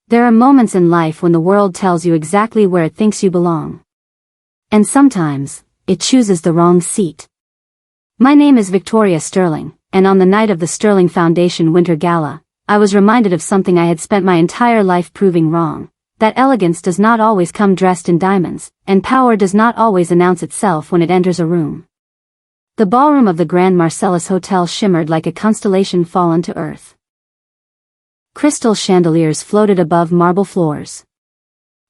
There are moments in life when the world tells you exactly where it thinks you belong. And sometimes, it chooses the wrong seat. My name is Victoria Sterling, and on the night of the Sterling Foundation Winter Gala, I was reminded of something I had spent my entire life proving wrong. That elegance does not always come dressed in diamonds, and power does not always announce itself when it enters a room. The ballroom of the Grand Marcellus Hotel shimmered like a constellation fallen to earth. Crystal chandeliers floated above marble floors.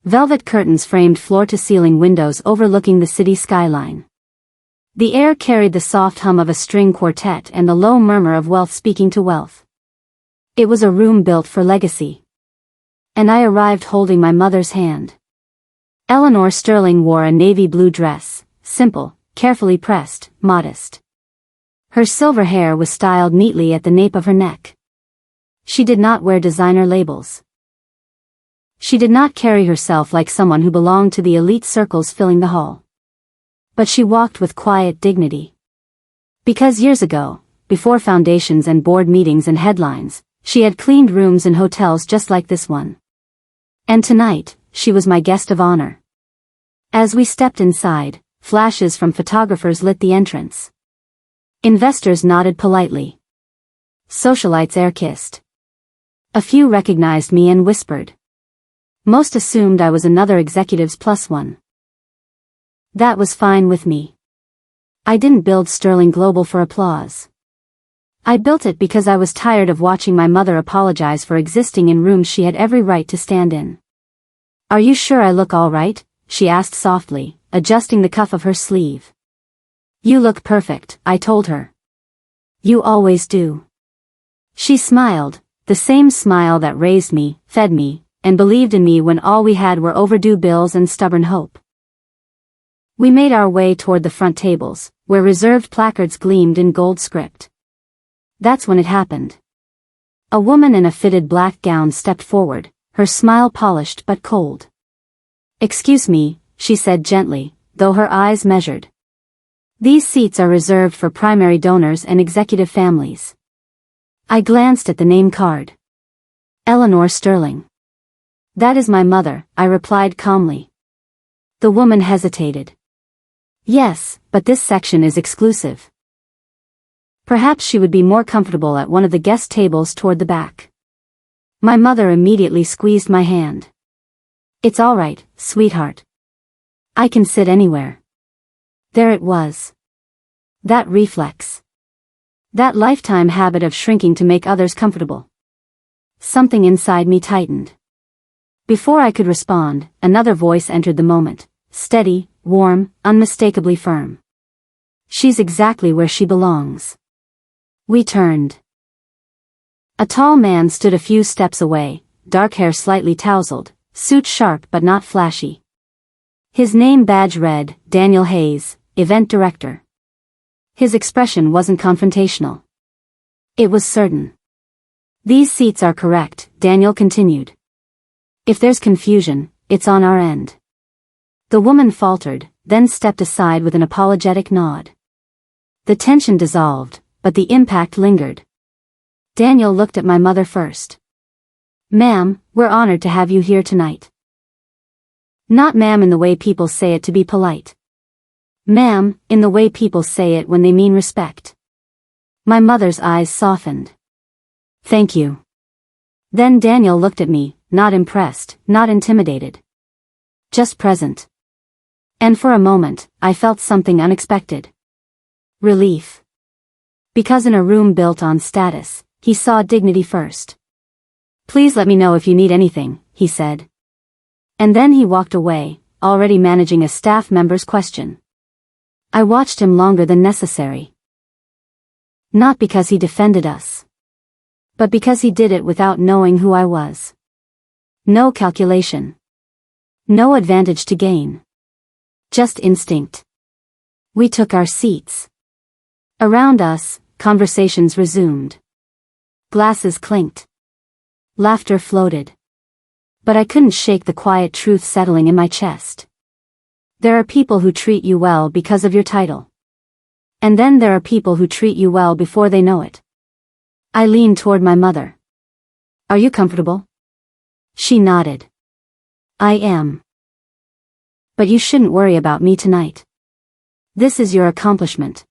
Velvet curtains framed floor-to-ceiling windows overlooking the city skyline. The air carried the soft hum of a string quartet and the low murmur of wealth speaking to wealth. It was a room built for legacy. And I arrived holding my mother's hand. Eleanor Sterling wore a navy blue dress, simple, carefully pressed, modest. Her silver hair was styled neatly at the nape of her neck. She did not wear designer labels. She did not carry herself like someone who belonged to the elite circles filling the hall. But she walked with quiet dignity. Because years ago, before foundations and board meetings and headlines, she had cleaned rooms in hotels just like this one. And tonight, she was my guest of honor. As we stepped inside, flashes from photographers lit the entrance. Investors nodded politely. Socialites air-kissed. A few recognized me and whispered. Most assumed I was another executive's plus one. That was fine with me. I didn't build Sterling Global for applause. I built it because I was tired of watching my mother apologize for existing in rooms she had every right to stand in. Are you sure I look all right? She asked softly, adjusting the cuff of her sleeve. You look perfect, I told her. You always do. She smiled, the same smile that raised me, fed me, and believed in me when all we had were overdue bills and stubborn hope. We made our way toward the front tables, where reserved placards gleamed in gold script. That's when it happened. A woman in a fitted black gown stepped forward, her smile polished but cold. Excuse me, she said gently, though her eyes measured. These seats are reserved for primary donors and executive families. I glanced at the name card. Eleanor Sterling. That is my mother, I replied calmly. The woman hesitated. Yes, but this section is exclusive. Perhaps she would be more comfortable at one of the guest tables toward the back. My mother immediately squeezed my hand. It's all right, sweetheart. I can sit anywhere. There it was. That reflex. That lifetime habit of shrinking to make others comfortable. Something inside me tightened. Before I could respond, another voice entered the moment, steady, warm, unmistakably firm. She's exactly where she belongs. We turned. A tall man stood a few steps away, dark hair slightly tousled, suit sharp but not flashy. His name badge read, Daniel Hayes, event director. His expression wasn't confrontational. It was certain. These seats are correct, Daniel continued. If there's confusion, it's on our end. The woman faltered, then stepped aside with an apologetic nod. The tension dissolved, but the impact lingered. Daniel looked at my mother first. Ma'am, we're honored to have you here tonight. Not ma'am in the way people say it to be polite. Ma'am, in the way people say it when they mean respect. My mother's eyes softened. Thank you. Then Daniel looked at me, not impressed, not intimidated. Just present. And for a moment, I felt something unexpected. Relief. Because in a room built on status, he saw dignity first. Please let me know if you need anything, he said. And then he walked away, already managing a staff member's question. I watched him longer than necessary. Not because he defended us. But because he did it without knowing who I was. No calculation. No advantage to gain. Just instinct. We took our seats. Around us, conversations resumed. Glasses clinked. Laughter floated. But I couldn't shake the quiet truth settling in my chest. There are people who treat you well because of your title. And then there are people who treat you well before they know it. I leaned toward my mother. Are you comfortable? She nodded. I am. But you shouldn't worry about me tonight. This is your accomplishment.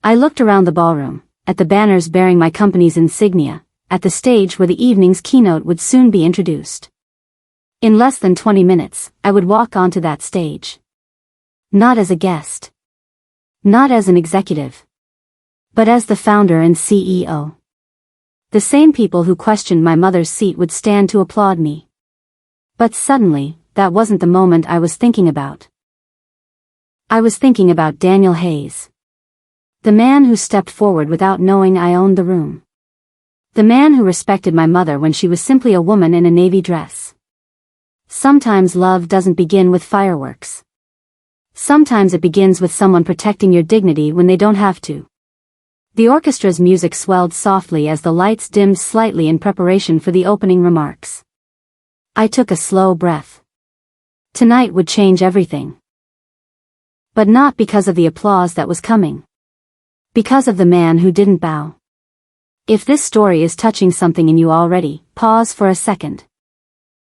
I looked around the ballroom, at the banners bearing my company's insignia, at the stage where the evening's keynote would soon be introduced. In less than 20 minutes, I would walk onto that stage. Not as a guest. Not as an executive. But as the founder and CEO. The same people who questioned my mother's seat would stand to applaud me. But suddenly, that wasn't the moment I was thinking about. I was thinking about Daniel Hayes. The man who stepped forward without knowing I owned the room. The man who respected my mother when she was simply a woman in a navy dress. Sometimes love doesn't begin with fireworks. Sometimes it begins with someone protecting your dignity when they don't have to. The orchestra's music swelled softly as the lights dimmed slightly in preparation for the opening remarks. I took a slow breath. Tonight would change everything. But not because of the applause that was coming. Because of the man who didn't bow. If this story is touching something in you already, pause for a second.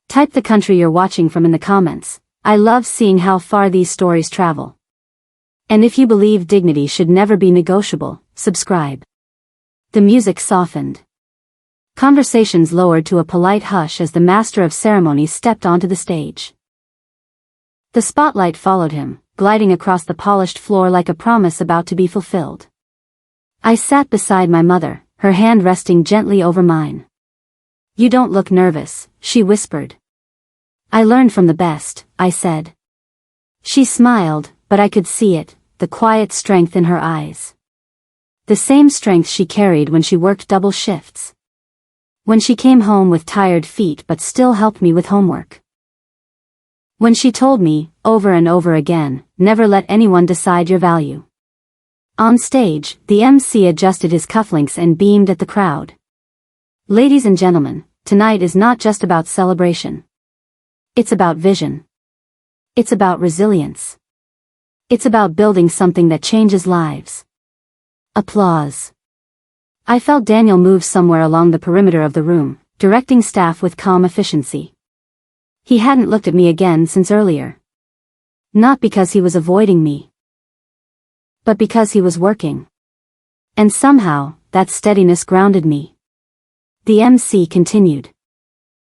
Type the country you're watching from in the comments. I love seeing how far these stories travel. And if you believe dignity should never be negotiable, subscribe. The music softened. Conversations lowered to a polite hush as the master of ceremonies stepped onto the stage. The spotlight followed him, gliding across the polished floor like a promise about to be fulfilled. I sat beside my mother, her hand resting gently over mine. You don't look nervous, she whispered. I learned from the best, I said. She smiled, but I could see it, the quiet strength in her eyes. The same strength she carried when she worked double shifts. When she came home with tired feet but still helped me with homework. When she told me, over and over again, never let anyone decide your value. On stage, the MC adjusted his cufflinks and beamed at the crowd. Ladies and gentlemen, tonight is not just about celebration. It's about vision. It's about resilience. It's about building something that changes lives. Applause. I felt Daniel move somewhere along the perimeter of the room, directing staff with calm efficiency. He hadn't looked at me again since earlier. Not because he was avoiding me. But because he was working. And somehow, that steadiness grounded me. The MC continued.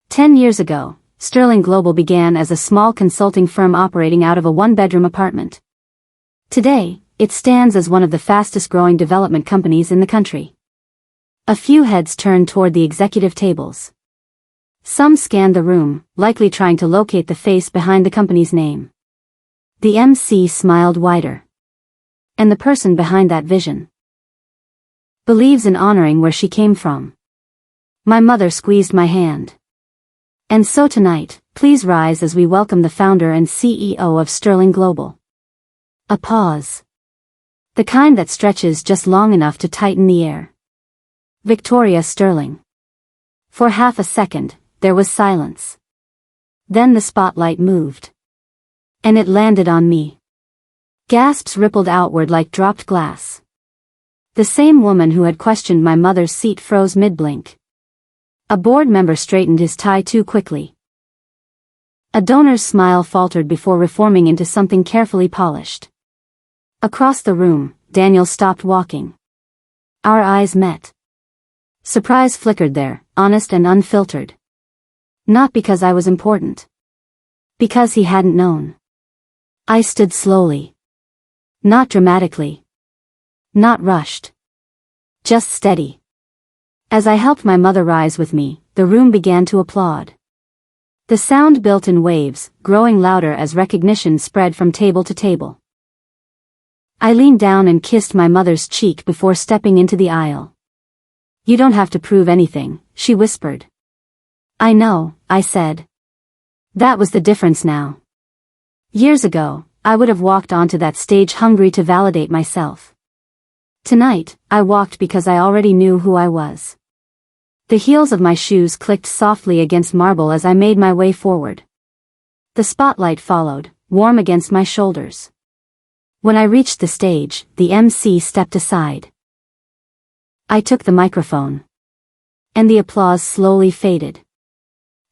10 years ago, Sterling Global began as a small consulting firm operating out of a one-bedroom apartment. Today, it stands as one of the fastest-growing development companies in the country. A few heads turned toward the executive tables. Some scanned the room, likely trying to locate the face behind the company's name. The MC smiled wider. And the person behind that vision believes in honoring where she came from. My mother squeezed my hand. And so tonight, please rise as we welcome the founder and CEO of Sterling Global. A pause. The kind that stretches just long enough to tighten the air. Victoria Sterling. For half a second, there was silence. Then the spotlight moved. And it landed on me. Gasps rippled outward like dropped glass. The same woman who had questioned my mother's seat froze mid-blink. A board member straightened his tie too quickly. A donor's smile faltered before reforming into something carefully polished. Across the room, Daniel stopped walking. Our eyes met. Surprise flickered there, honest and unfiltered. Not because I was important. Because he hadn't known. I stood slowly. Not dramatically. Not rushed. Just steady. As I helped my mother rise with me, the room began to applaud. The sound built in waves, growing louder as recognition spread from table to table. I leaned down and kissed my mother's cheek before stepping into the aisle. You don't have to prove anything, she whispered. I know, I said. That was the difference now. Years ago, I would have walked onto that stage hungry to validate myself. Tonight, I walked because I already knew who I was. The heels of my shoes clicked softly against marble as I made my way forward. The spotlight followed, warm against my shoulders. When I reached the stage, the MC stepped aside. I took the microphone. And the applause slowly faded.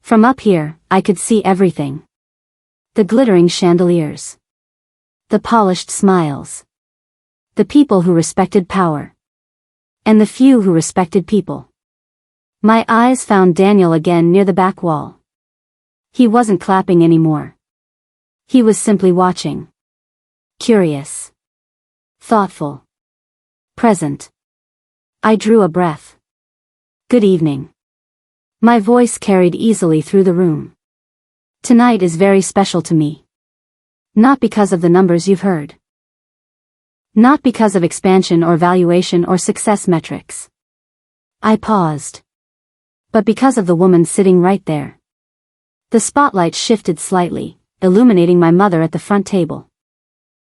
From up here, I could see everything. The glittering chandeliers. The polished smiles. The people who respected power. And the few who respected people. My eyes found Daniel again near the back wall. He wasn't clapping anymore. He was simply watching. Curious. Thoughtful. Present. I drew a breath. Good evening. My voice carried easily through the room. Tonight is very special to me. Not because of the numbers you've heard. Not because of expansion or valuation or success metrics. I paused. But because of the woman sitting right there. The spotlight shifted slightly, illuminating my mother at the front table.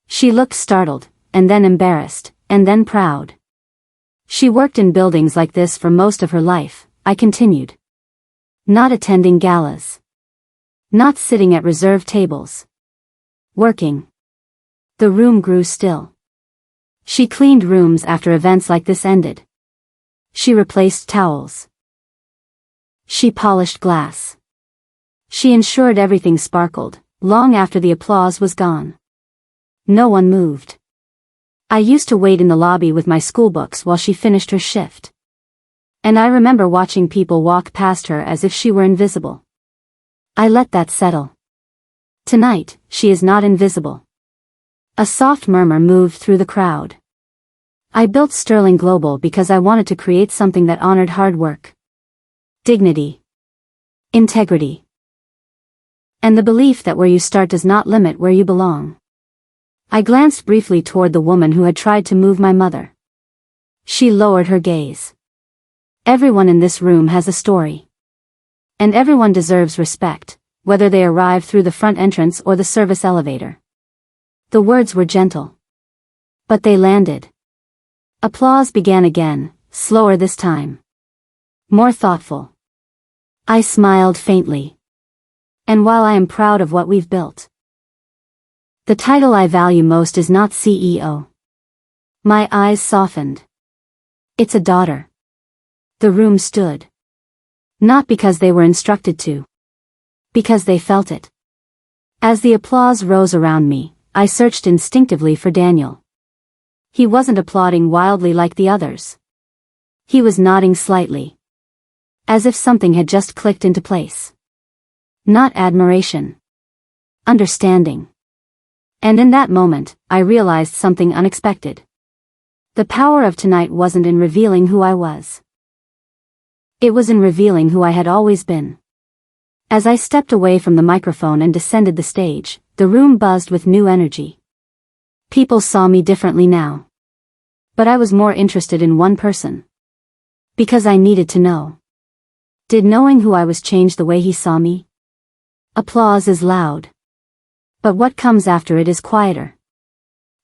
She looked startled, and then embarrassed, and then proud. She worked in buildings like this for most of her life, I continued. Not attending galas. Not sitting at reserved tables. Working. The room grew still. She cleaned rooms after events like this ended. She replaced towels. She polished glass. She ensured everything sparkled, long after the applause was gone. No one moved. I used to wait in the lobby with my schoolbooks while she finished her shift. And I remember watching people walk past her as if she were invisible. I let that settle. Tonight, she is not invisible. A soft murmur moved through the crowd. I built Sterling Global because I wanted to create something that honored hard work. Dignity. Integrity. And the belief that where you start does not limit where you belong. I glanced briefly toward the woman who had tried to move my mother. She lowered her gaze. Everyone in this room has a story. And everyone deserves respect, whether they arrive through the front entrance or the service elevator. The words were gentle. But they landed. Applause began again, slower this time. More thoughtful. I smiled faintly. And while I am proud of what we've built, the title I value most is not CEO. My eyes softened. It's a daughter. The room stood. Not because they were instructed to. Because they felt it. As the applause rose around me, I searched instinctively for Daniel. He wasn't applauding wildly like the others. He was nodding slightly. As if something had just clicked into place. Not admiration. Understanding. And in that moment, I realized something unexpected. The power of tonight wasn't in revealing who I was. It was in revealing who I had always been. As I stepped away from the microphone and descended the stage, the room buzzed with new energy. People saw me differently now. But I was more interested in one person. Because I needed to know. Did knowing who I was change the way he saw me? Applause is loud. But what comes after it is quieter.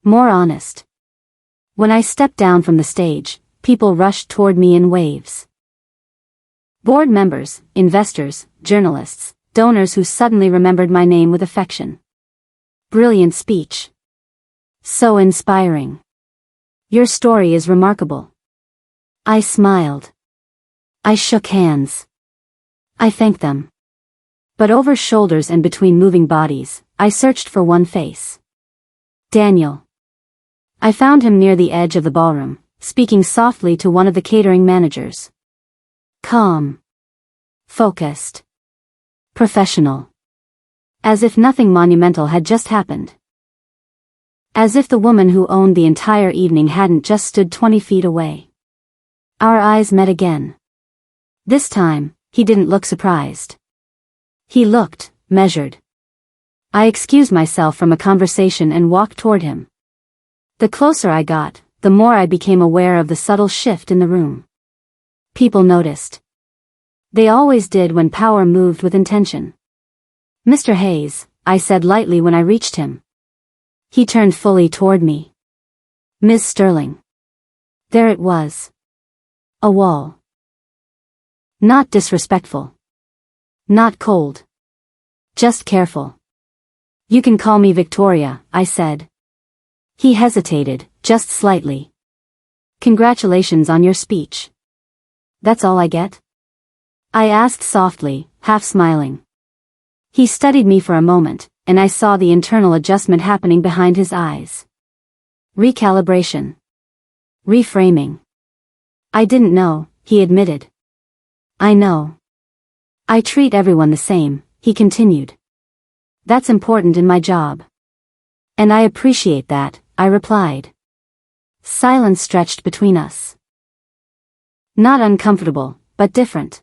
More honest. When I stepped down from the stage, people rushed toward me in waves. Board members, investors, journalists, donors who suddenly remembered my name with affection. Brilliant speech. So inspiring. Your story is remarkable. I smiled. I shook hands. I thanked them. But over shoulders and between moving bodies, I searched for one face. Daniel. I found him near the edge of the ballroom, speaking softly to one of the catering managers. Calm. Focused. Professional. As if nothing monumental had just happened. As if the woman who owned the entire evening hadn't just stood 20 feet away. Our eyes met again. This time, he didn't look surprised. He looked measured. I excused myself from a conversation and walked toward him. The closer I got, the more I became aware of the subtle shift in the room. People noticed. They always did when power moved with intention. Mr. Hayes, I said lightly when I reached him. He turned fully toward me. Ms. Sterling. There it was. A wall. Not disrespectful. Not cold. Just careful. You can call me Victoria, I said. He hesitated, just slightly. Congratulations on your speech. That's all I get? I asked softly, half smiling. He studied me for a moment, and I saw the internal adjustment happening behind his eyes. Recalibration. Reframing. I didn't know, he admitted. I know. I treat everyone the same, he continued. That's important in my job. And I appreciate that, I replied. Silence stretched between us. Not uncomfortable, but different.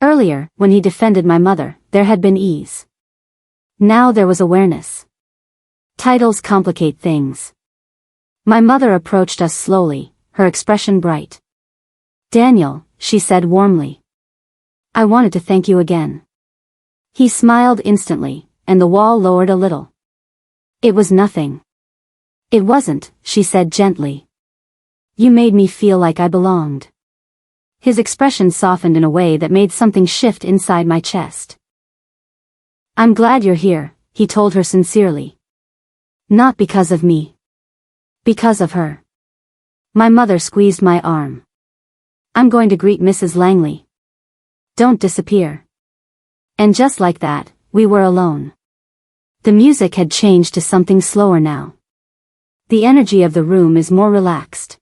Earlier, when he defended my mother, there had been ease. Now there was awareness. Titles complicate things. My mother approached us slowly, her expression bright. Daniel, she said warmly. I wanted to thank you again. He smiled instantly, and the wall lowered a little. It was nothing. It wasn't, she said gently. You made me feel like I belonged. His expression softened in a way that made something shift inside my chest. I'm glad you're here, he told her sincerely. Not because of me. Because of her. My mother squeezed my arm. I'm going to greet Mrs. Langley. Don't disappear. And just like that, we were alone. The music had changed to something slower now. The energy of the room is more relaxed.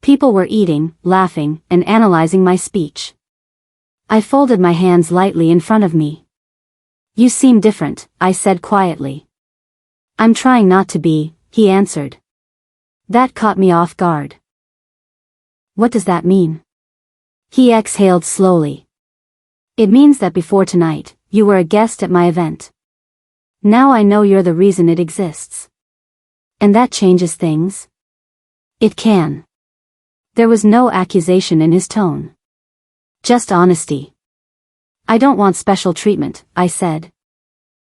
People were eating, laughing, and analyzing my speech. I folded my hands lightly in front of me. You seem different, I said quietly. I'm trying not to be, he answered. That caught me off guard. What does that mean? He exhaled slowly. It means that before tonight, you were a guest at my event. Now I know you're the reason it exists. And that changes things? It can. There was no accusation in his tone. Just honesty. I don't want special treatment, I said.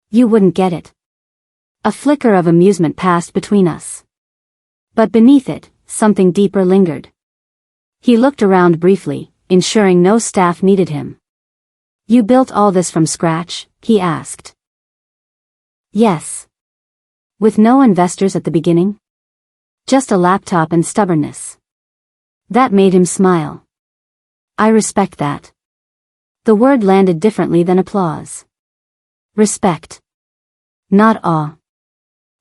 You wouldn't get it. A flicker of amusement passed between us. But beneath it, something deeper lingered. He looked around briefly, ensuring no staff needed him. You built all this from scratch, he asked. Yes. With no investors at the beginning? Just a laptop and stubbornness. That made him smile. I respect that. The word landed differently than applause. Respect. Not awe.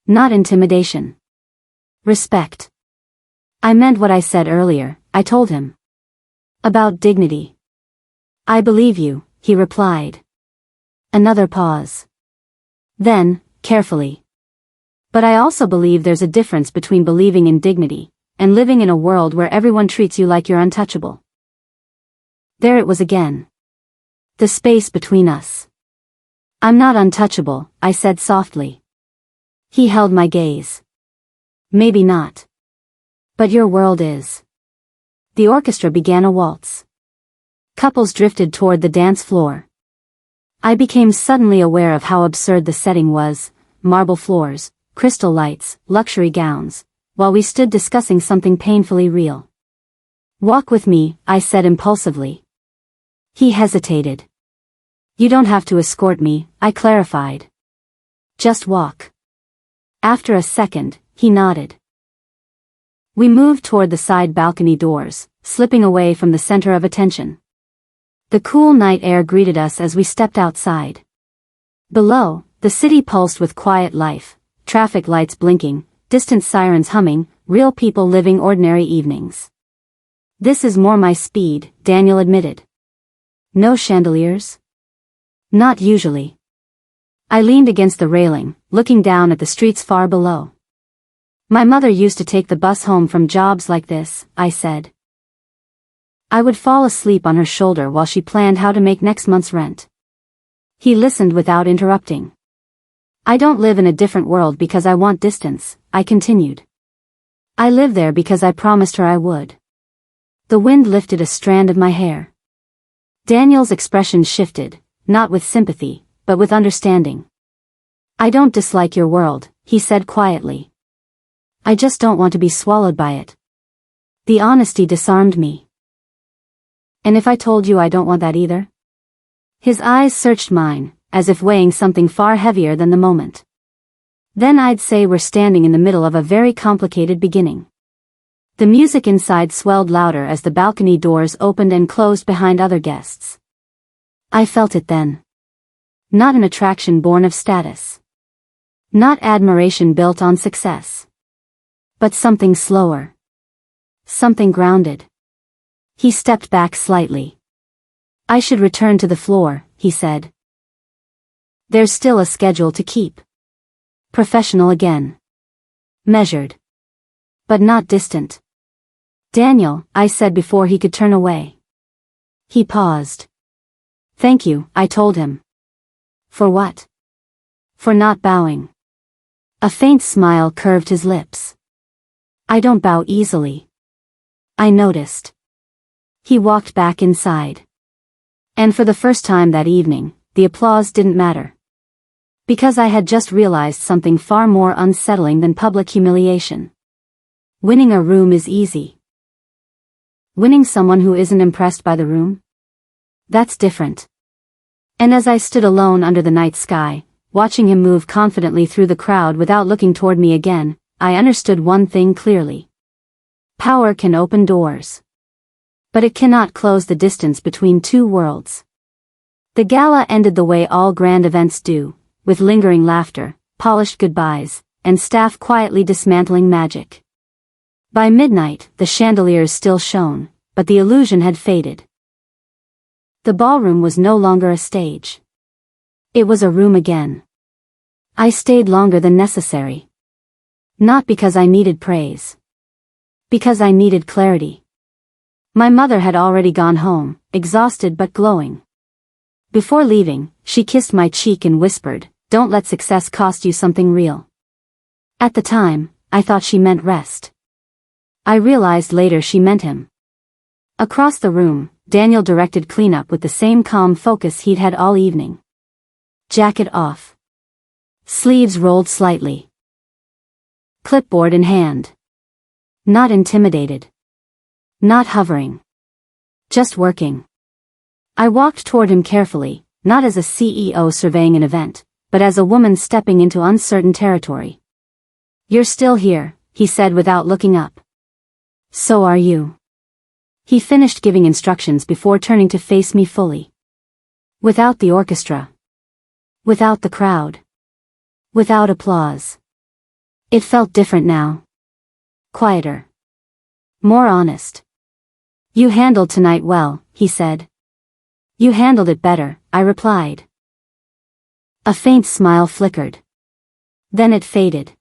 Not intimidation. Respect. I meant what I said earlier, I told him. About dignity. I believe you, he replied. Another pause. Then, carefully. But I also believe there's a difference between believing in dignity and living in a world where everyone treats you like you're untouchable. There it was again. The space between us. I'm not untouchable, I said softly. He held my gaze. Maybe not. But your world is. The orchestra began a waltz. Couples drifted toward the dance floor. I became suddenly aware of how absurd the setting was: marble floors, crystal lights, luxury gowns, while we stood discussing something painfully real. Walk with me, I said impulsively. He hesitated. You don't have to escort me, I clarified. Just walk. After a second, he nodded. We moved toward the side balcony doors, slipping away from the center of attention. The cool night air greeted us as we stepped outside. Below, the city pulsed with quiet life, traffic lights blinking, distant sirens humming, real people living ordinary evenings. This is more my speed, Daniel admitted. No chandeliers? Not usually. I leaned against the railing, looking down at the streets far below. My mother used to take the bus home from jobs like this, I said. I would fall asleep on her shoulder while she planned how to make next month's rent. He listened without interrupting. I don't live in a different world because I want distance, I continued. I live there because I promised her I would. The wind lifted a strand of my hair. Daniel's expression shifted, not with sympathy, but with understanding. I don't dislike your world, he said quietly. I just don't want to be swallowed by it. The honesty disarmed me. And if I told you I don't want that either? His eyes searched mine, as if weighing something far heavier than the moment. Then I'd say we're standing in the middle of a very complicated beginning. The music inside swelled louder as the balcony doors opened and closed behind other guests. I felt it then. Not an attraction born of status. Not admiration built on success. But something slower. Something grounded. He stepped back slightly. I should return to the floor, he said. There's still a schedule to keep. Professional again. Measured. But not distant. Daniel, I said before he could turn away. He paused. Thank you, I told him. For what? For not bowing. A faint smile curved his lips. I don't bow easily. I noticed. He walked back inside. And for the first time that evening, the applause didn't matter. Because I had just realized something far more unsettling than public humiliation. Winning a room is easy. Winning someone who isn't impressed by the room? That's different. And as I stood alone under the night sky, watching him move confidently through the crowd without looking toward me again, I understood one thing clearly. Power can open doors. But it cannot close the distance between two worlds. The gala ended the way all grand events do, with lingering laughter, polished goodbyes, and staff quietly dismantling magic. By midnight, the chandeliers still shone, but the illusion had faded. The ballroom was no longer a stage. It was a room again. I stayed longer than necessary. Not because I needed praise. Because I needed clarity. My mother had already gone home, exhausted but glowing. Before leaving, she kissed my cheek and whispered, "Don't let success cost you something real." At the time, I thought she meant rest. I realized later she meant him. Across the room, Daniel directed cleanup with the same calm focus he'd had all evening. Jacket off. Sleeves rolled slightly. Clipboard in hand. Not intimidated. Not hovering. Just working. I walked toward him carefully, not as a CEO surveying an event, but as a woman stepping into uncertain territory. "You're still here," he said without looking up. "So are you." He finished giving instructions before turning to face me fully. Without the orchestra. Without the crowd. Without applause. It felt different now. Quieter. More honest. "You handled tonight well," he said. "You handled it better," I replied. A faint smile flickered. Then it faded.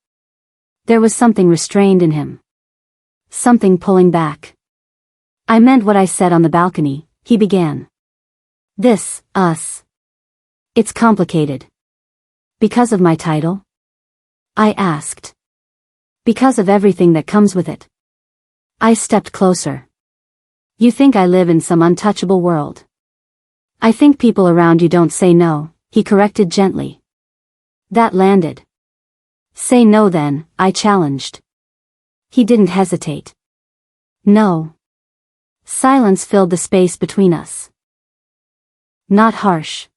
There was something restrained in him. Something pulling back. "I meant what I said on the balcony," he began. Us. It's complicated." "Because of my title?" I asked. "Because of everything that comes with it." I stepped closer. "You think I live in some untouchable world. I think people around you don't say no," he corrected gently. That landed. "Say no then," I challenged. He didn't hesitate. "No." Silence filled the space between us. Not harsh.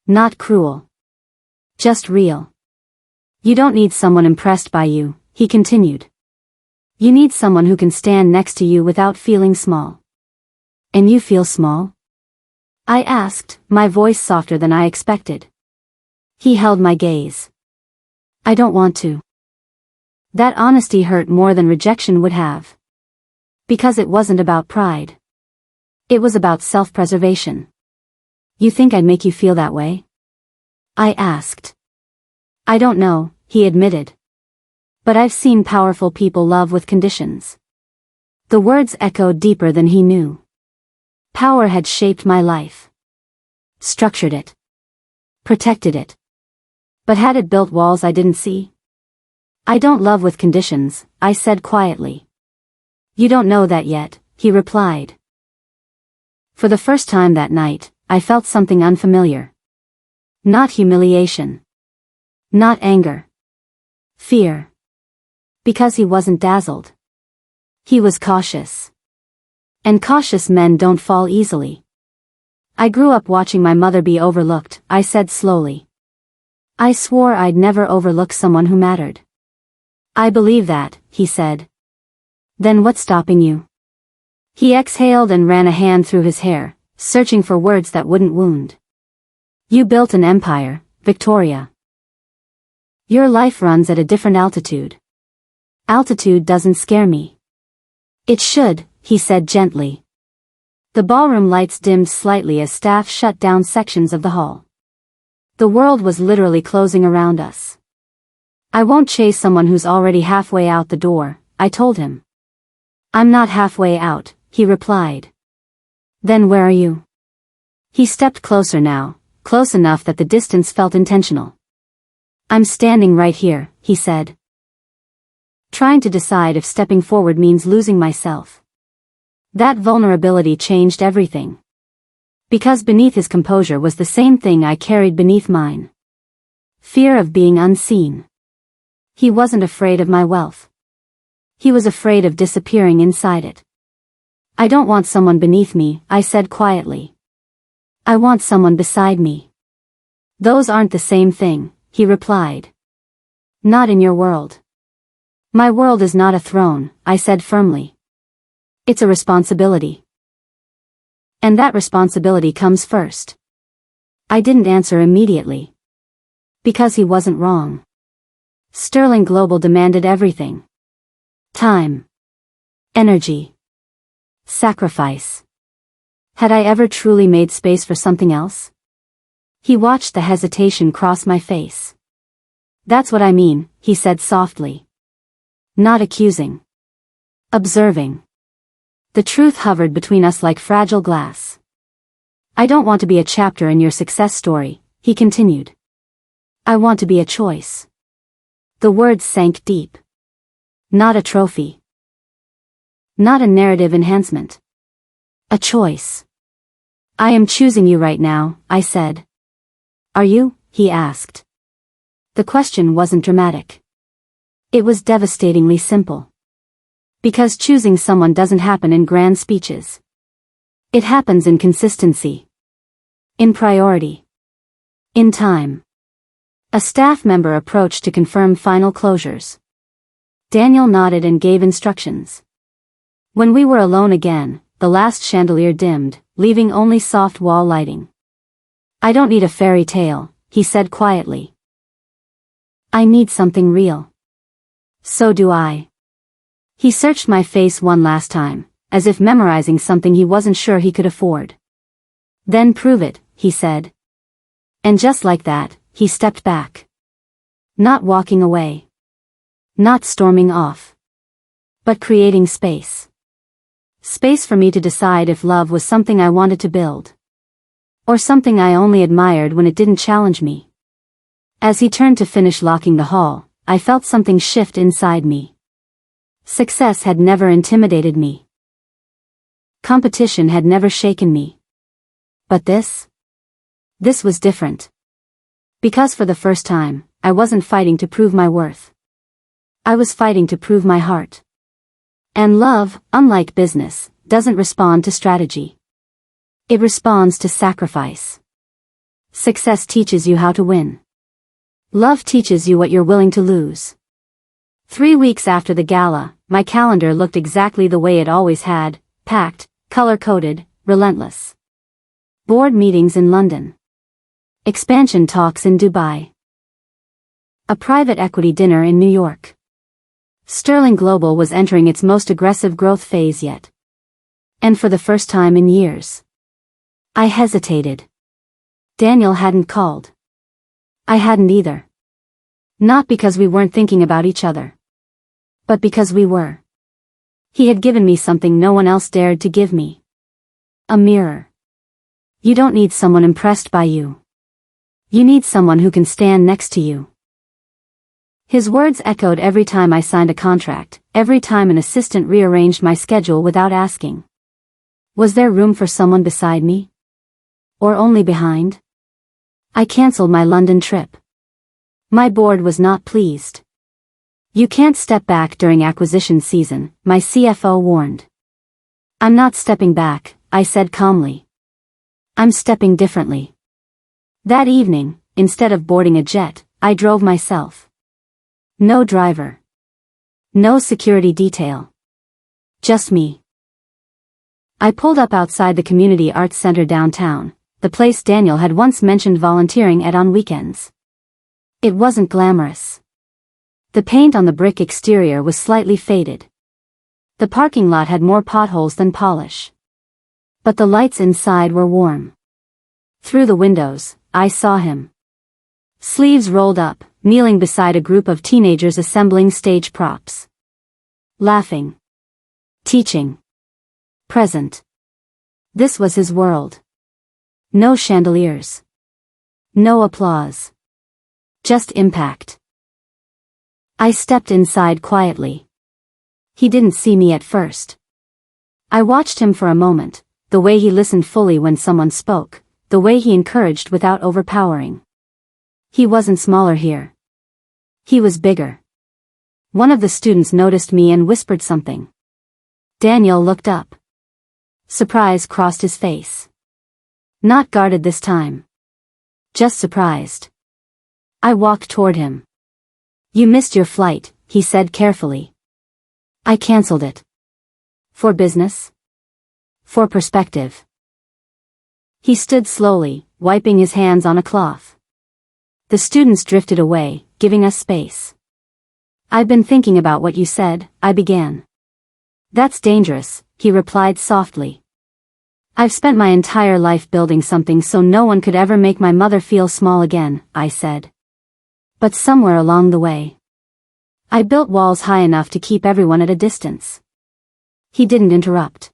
Not cruel. Just real. "You don't need someone impressed by you," he continued. "You need someone who can stand next to you without feeling small." "And you feel small?" I asked, my voice softer than I expected. He held my gaze. "I don't want to." That honesty hurt more than rejection would have. Because it wasn't about pride. It was about self-preservation. "You think I'd make you feel that way?" I asked. "I don't know," he admitted. "But I've seen powerful people love with conditions." The words echoed deeper than he knew. Power had shaped my life. Structured it. Protected it. But had it built walls I didn't see? "I don't love with conditions," I said quietly. "You don't know that yet," he replied. For the first time that night, I felt something unfamiliar. Not humiliation. Not anger. Fear. Because he wasn't dazzled. He was cautious. And cautious men don't fall easily. "I grew up watching my mother be overlooked," I said slowly. "I swore I'd never overlook someone who mattered." "I believe that," he said. "Then what's stopping you?" He exhaled and ran a hand through his hair, searching for words that wouldn't wound. You built an empire, Victoria. Your life runs at a different altitude. Altitude doesn't scare me. It should, he said gently. The ballroom lights dimmed slightly as staff shut down sections of the hall. The world was literally closing around us. I won't chase someone who's already halfway out the door, I told him. I'm not halfway out, he replied. Then where are you? He stepped closer now, close enough that the distance felt intentional. I'm standing right here, he said. Trying to decide if stepping forward means losing myself. That vulnerability changed everything. Because beneath his composure was the same thing I carried beneath mine. Fear of being unseen. He wasn't afraid of my wealth. He was afraid of disappearing inside it. I don't want someone beneath me, I said quietly. I want someone beside me. Those aren't the same thing, he replied. Not in your world. My world is not a throne, I said firmly. It's a responsibility. And that responsibility comes first. I didn't answer immediately. Because he wasn't wrong. Sterling Global demanded everything. Time. Energy. Sacrifice. Had I ever truly made space for something else? He watched the hesitation cross my face. That's what I mean, he said softly. Not accusing. Observing. The truth hovered between us like fragile glass. I don't want to be a chapter in your success story, he continued. I want to be a choice. The words sank deep. Not a trophy. Not a narrative enhancement. A choice. I am choosing you right now, I said. Are you? He asked. The question wasn't dramatic. It was devastatingly simple. Because choosing someone doesn't happen in grand speeches. It happens in consistency. In priority. In time. A staff member approached to confirm final closures. Daniel nodded and gave instructions. When we were alone again, the last chandelier dimmed, leaving only soft wall lighting. I don't need a fairy tale, he said quietly. I need something real. So do I. He searched my face one last time, as if memorizing something he wasn't sure he could afford. Then prove it, he said. And just like that, he stepped back. Not walking away. Not storming off. But creating space. Space for me to decide if love was something I wanted to build. Or something I only admired when it didn't challenge me. As he turned to finish locking the hall, I felt something shift inside me. Success had never intimidated me. Competition had never shaken me. But this was different. Because for the first time, I wasn't fighting to prove my worth. I was fighting to prove my heart. And love, unlike business, doesn't respond to strategy. It responds to sacrifice. Success teaches you how to win. Love teaches you what you're willing to lose. 3 weeks after the gala, my calendar looked exactly the way it always had, packed, color-coded, relentless. Board meetings in London. Expansion talks in Dubai. A private equity dinner in New York. Sterling Global was entering its most aggressive growth phase yet. And for the first time in years. I hesitated. Daniel hadn't called. I hadn't either. Not because we weren't thinking about each other. But because we were. He had given me something no one else dared to give me. A mirror. You don't need someone impressed by you. You need someone who can stand next to you. His words echoed every time I signed a contract, every time an assistant rearranged my schedule without asking. Was there room for someone beside me? Or only behind? I canceled my London trip. My board was not pleased. You can't step back during acquisition season, my CFO warned. I'm not stepping back, I said calmly. I'm stepping differently. That evening, instead of boarding a jet, I drove myself. No driver. No security detail. Just me. I pulled up outside the Community Arts Center downtown, the place Daniel had once mentioned volunteering at on weekends. It wasn't glamorous. The paint on the brick exterior was slightly faded. The parking lot had more potholes than polish. But the lights inside were warm. Through the windows, I saw him. Sleeves rolled up, kneeling beside a group of teenagers assembling stage props. Laughing. Teaching. Present. This was his world. No chandeliers. No applause. Just impact. I stepped inside quietly. He didn't see me at first. I watched him for a moment, the way he listened fully when someone spoke, the way he encouraged without overpowering. He wasn't smaller here. He was bigger. One of the students noticed me and whispered something. Daniel looked up. Surprise crossed his face. Not guarded this time. Just surprised. I walked toward him. You missed your flight, he said carefully. I canceled it. For business? For perspective. He stood slowly, wiping his hands on a cloth. The students drifted away, giving us space. I've been thinking about what you said, I began. That's dangerous, he replied softly. I've spent my entire life building something so no one could ever make my mother feel small again, I said. But somewhere along the way, I built walls high enough to keep everyone at a distance. He didn't interrupt.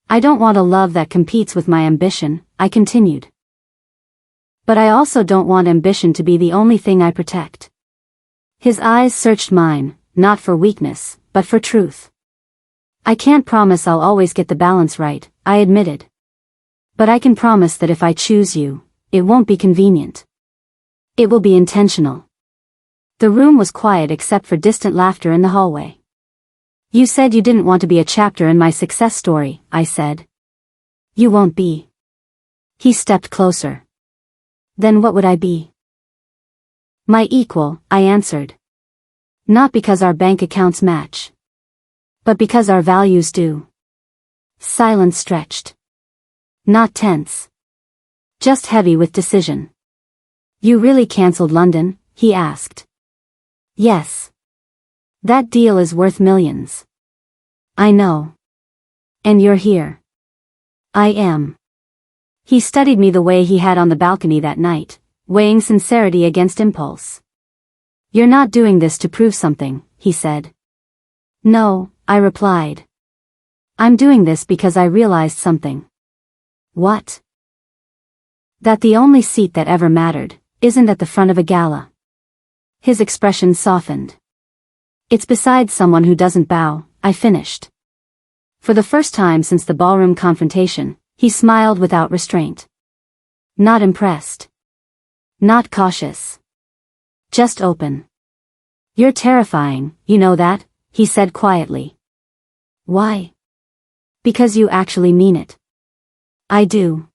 I don't want a love that competes with my ambition, I continued. But I also don't want ambition to be the only thing I protect. His eyes searched mine, not for weakness, but for truth. I can't promise I'll always get the balance right, I admitted. But I can promise that if I choose you, it won't be convenient. It will be intentional. The room was quiet except for distant laughter in the hallway. You said you didn't want to be a chapter in my success story, I said. You won't be. He stepped closer. Then what would I be? My equal, I answered. Not because our bank accounts match. But because our values do. Silence stretched. Not tense. Just heavy with decision. You really cancelled London? He asked. Yes. That deal is worth millions. I know. And you're here. I am. He studied me the way he had on the balcony that night, weighing sincerity against impulse. You're not doing this to prove something, he said. No, I replied. I'm doing this because I realized something. What? That the only seat that ever mattered isn't at the front of a gala. His expression softened. It's beside someone who doesn't bow, I finished. For the first time since the ballroom confrontation, he smiled without restraint. Not impressed. Not cautious. Just open. You're terrifying, you know that, he said quietly. Why? Because you actually mean it. I do.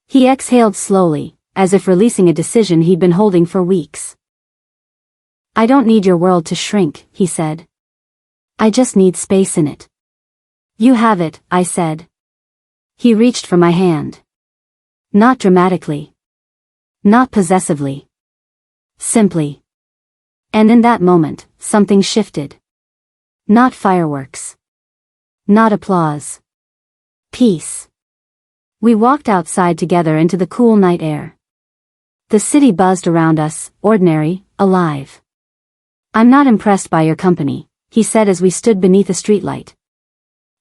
He exhaled slowly, as if releasing a decision he'd been holding for weeks. I don't need your world to shrink, he said. I just need space in it. You have it, I said. He reached for my hand. Not dramatically. Not possessively. Simply. And in that moment, something shifted. Not fireworks. Not applause. Peace. We walked outside together into the cool night air. The city buzzed around us, ordinary, alive. I'm not impressed by your company, he said as we stood beneath a streetlight.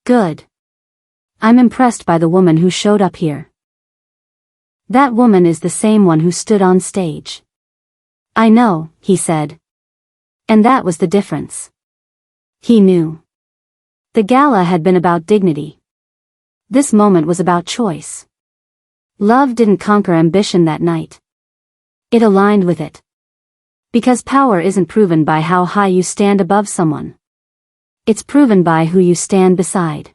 Good. I'm impressed by the woman who showed up here. That woman is the same one who stood on stage. I know, he said. And that was the difference. He knew. The gala had been about dignity. This moment was about choice. Love didn't conquer ambition that night. It aligned with it. Because power isn't proven by how high you stand above someone. It's proven by who you stand beside.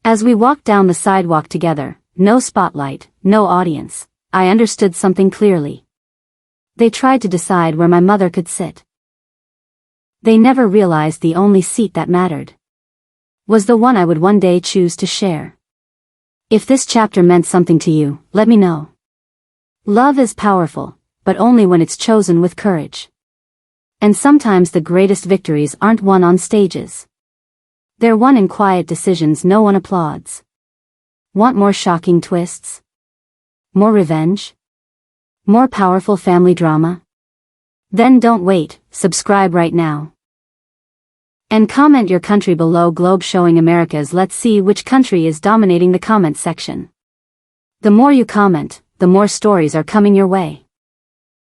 As we walked down the sidewalk together, no spotlight, no audience, I understood something clearly. They tried to decide where my mother could sit. They never realized the only seat that mattered. was the one I would one day choose to share. If this chapter meant something to you, let me know. Love is powerful, but only when it's chosen with courage. And sometimes the greatest victories aren't won on stages. They're won in quiet decisions no one applauds. Want more shocking twists? More revenge? More powerful family drama? Then don't wait, subscribe right now. And comment your country below. Globe showing America's. Let's see which country is dominating the comment section. The more you comment, the more stories are coming your way.